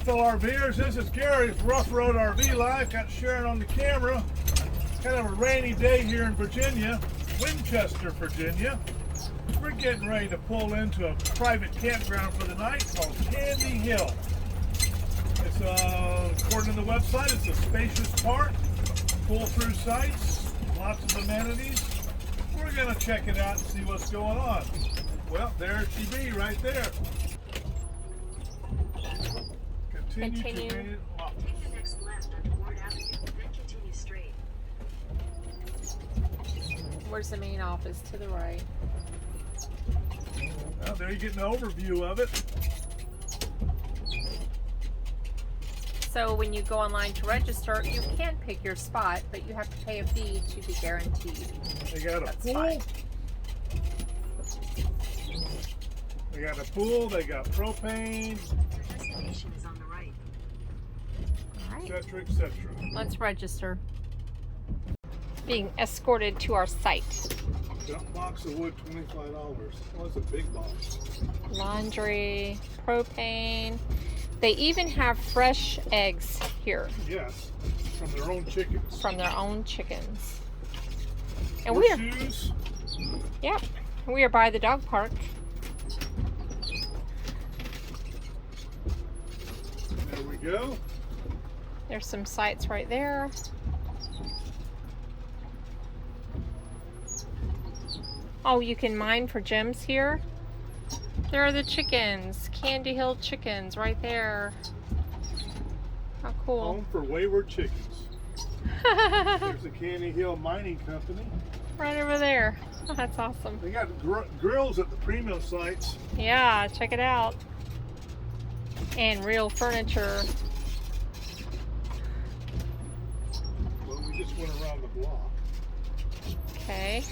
fellow RVers, this is Gary from Ruff Road RV Live. Got Sharon on the camera. It's kind of a rainy day here in Virginia, Winchester, Virginia. We're getting ready to pull into a private campground for the night called Candy Hill. It's, according to the website, it's a spacious park, pull-through sites, lots of amenities. We're going to check it out and see what's going on. Well, there she be right there. Continue. Take the next left on Ward Avenue, then continue straight. Where's the main office? To the right. Well, there you get an overview of it. So when you go online to register, you can pick your spot, but you have to pay a fee to be guaranteed. They got a That's pool. fine. They got a pool. They got propane, Your destination is on the right. All right. etc., etc. Let's register. Being escorted to our site. Dump box of wood, $25. Well, it's a big box. Laundry, propane. They even have fresh eggs here Yes, from their own chickens. from their own chickens. And More we are, shoes. yep, we are by the dog park. There we go. There's some sites right there. Oh, you can mine for gems here. There are the chickens, Candy Hill chickens right there. How cool. Home for wayward chickens. There's the Candy Hill Mining Company. Right over there. Oh, that's awesome. They got grills at the premium sites. Yeah, check it out. And real furniture. Well, we just went around the block. Okay.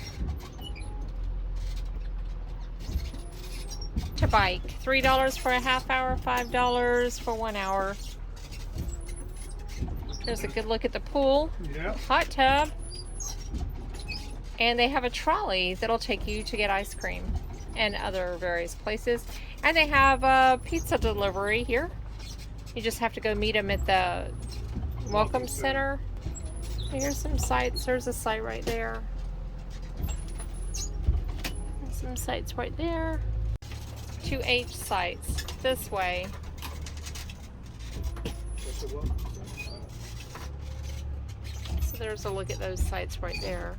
To bike. $3 for a half hour, $5 for 1 hour. There's a good look at the pool. Yeah. Hot tub. And they have a trolley that'll take you to get ice cream and other various places. And they have a pizza delivery here. You just have to go meet them at the Welcome Center. Here's some sites. There's a site right there. There's some sites right there. 2H sites this way. That's a welcome center. So there's a look at those sites right there.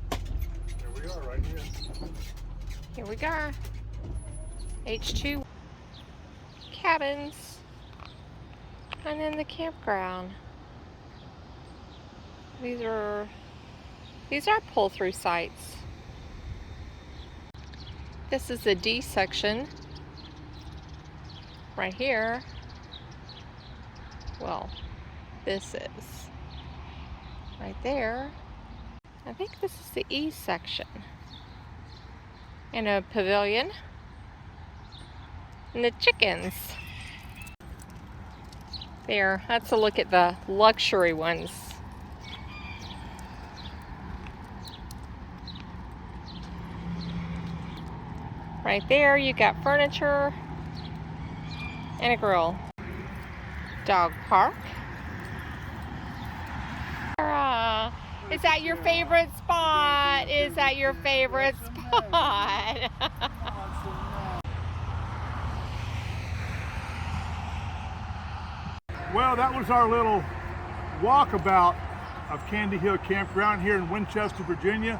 There we are, right here. Here we go. H2 cabins. And then the campground. These are pull-through sites. This is the D section. Right here. Well, this is. Right there. I think this is the E section. And a pavilion. And the chickens. There, that's a look at the luxury ones. Right there, you got furniture and a grill. Dog park. Is that your favorite spot? Is that your favorite spot? Well, that was our little walkabout of Candy Hill Campground here in Winchester, Virginia.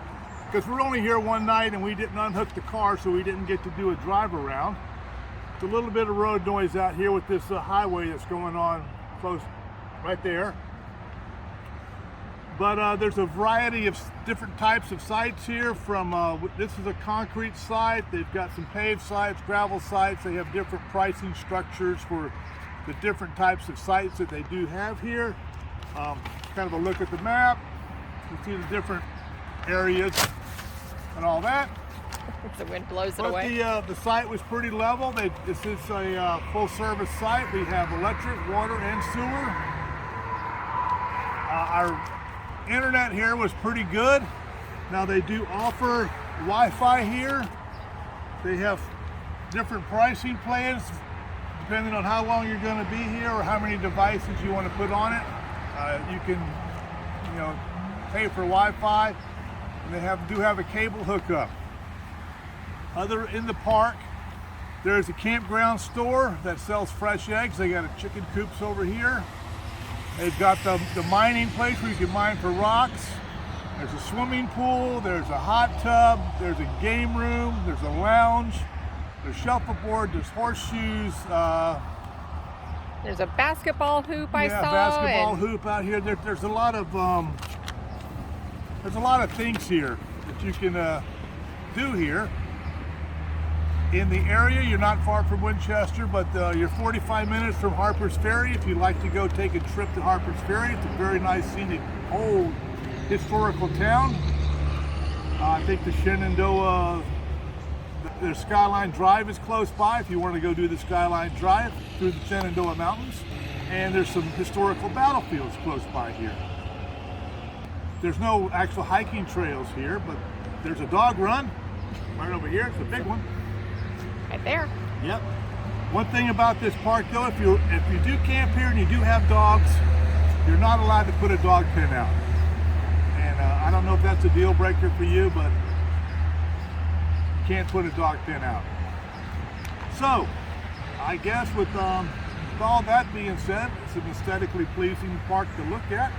Because we're only here one night and we didn't unhook the car, so we didn't get to do a drive around. It's a little bit of road noise out here with this highway that's going on close right there. But there's a variety of different types of sites here. From this is a concrete site. They've got some paved sites, gravel sites. They have different pricing structures for the different types of sites that they do have here. Kind of a look at the map. You see the different areas and all that. The wind blows it But away. the site was pretty level. This is a full service site. We have electric, water, and sewer. Our internet here was pretty good. Now they do offer Wi-Fi here. They have different pricing plans depending on how long you're going to be here or how many devices you want to put on it. You can, pay for Wi-Fi, and they do have a cable hookup. Other in the park, there's a campground store that sells fresh eggs. They got a chicken coops over here. They've got the mining place where you can mine for rocks. There's a swimming pool, there's a hot tub, there's a game room, there's a lounge, there's shuffleboard, there's horseshoes. There's a basketball hoop I saw. Yeah, basketball hoop out here. There's a lot of things here that you can do here. In the area, you're not far from Winchester, but you're 45 minutes from Harpers Ferry. If you'd like to go take a trip to Harpers Ferry, it's a very nice, scenic, old, historical town. I think the Shenandoah, the Skyline Drive is close by if you want to go do the Skyline Drive through the Shenandoah Mountains. And there's some historical battlefields close by here. There's no actual hiking trails here, but there's a dog run right over here. It's a big one. Right there. Yep. One thing about this park though, if you do camp here and you do have dogs, you're not allowed to put a dog pen out. And I don't know if that's a deal breaker for you, but you can't put a dog pen out. So, I guess with all that being said, it's an aesthetically pleasing park to look at.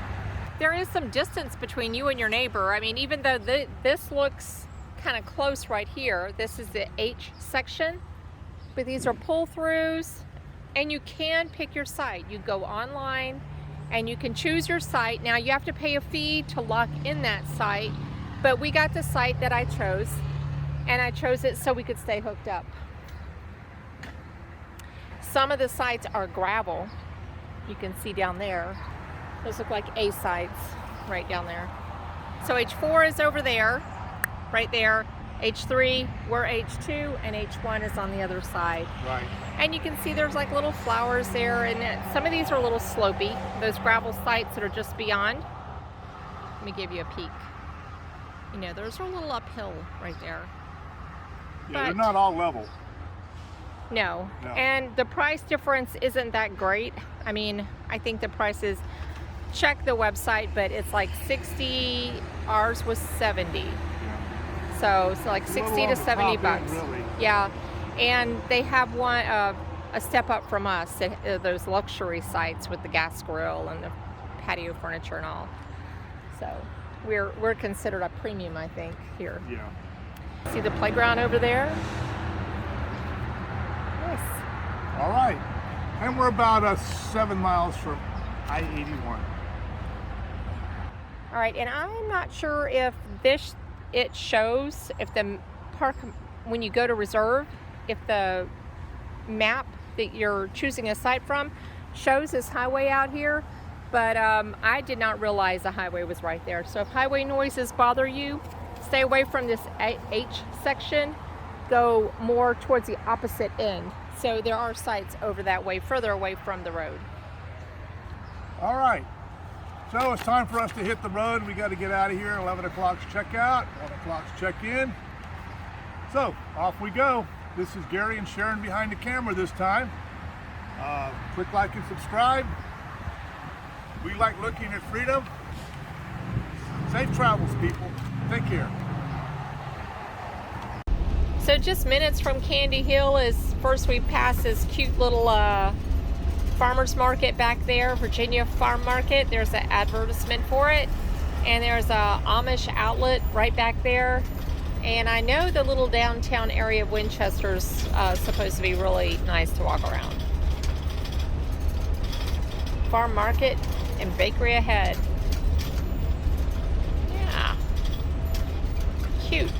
There is some distance between you and your neighbor. I mean, even though this looks kind of close right here, this is the H section, but these are pull-throughs, and you can pick your site. You go online and you can choose your site. Now you have to pay a fee to lock in that site, but we got the site that I chose, and I chose it so we could stay hooked up. Some of the sites are gravel. You can see down there. Those look like A sites right down there. So H4 is over there, right there. H3, we're H2, and H1 is on the other side. Right. And you can see there's like little flowers there, and some of these are a little slopey. Those gravel sites that are just beyond. Let me give you a peek. Those are a little uphill right there. Yeah, they're not all level. No. And the price difference isn't that great. I mean, I think the price is, check the website, but it's like 60, ours was 70. So it's like 60 to 70 bucks. Really. Yeah. And they have one a step up from us, those luxury sites with the gas grill and the patio furniture and all. So we're considered a premium, I think, here. Yeah. See the playground over there? Nice. All right. And we're about 7 miles from I-81. All right, and I'm not sure if it shows, if the park, when you go to reserve, if the map that you're choosing a site from shows this highway out here, but I did not realize the highway was right there. So if highway noises bother you, stay away from this H section, go more towards the opposite end. So there are sites over that way, further away from the road. All right. So it's time for us to hit the road. We got to get out of here. 11 o'clock's checkout, 1 o'clock's check-in. So off we go. This is Gary and Sharon behind the camera this time. Click like and subscribe. We like looking at freedom. Safe travels, people. Take care. So just minutes from Candy Hill is first we pass this cute little farmers market back there, Virginia Farm Market. There's an advertisement for it, and there's a Amish outlet right back there. And I know the little downtown area of Winchester's supposed to be really nice to walk around. Farm market and bakery ahead. Yeah, cute.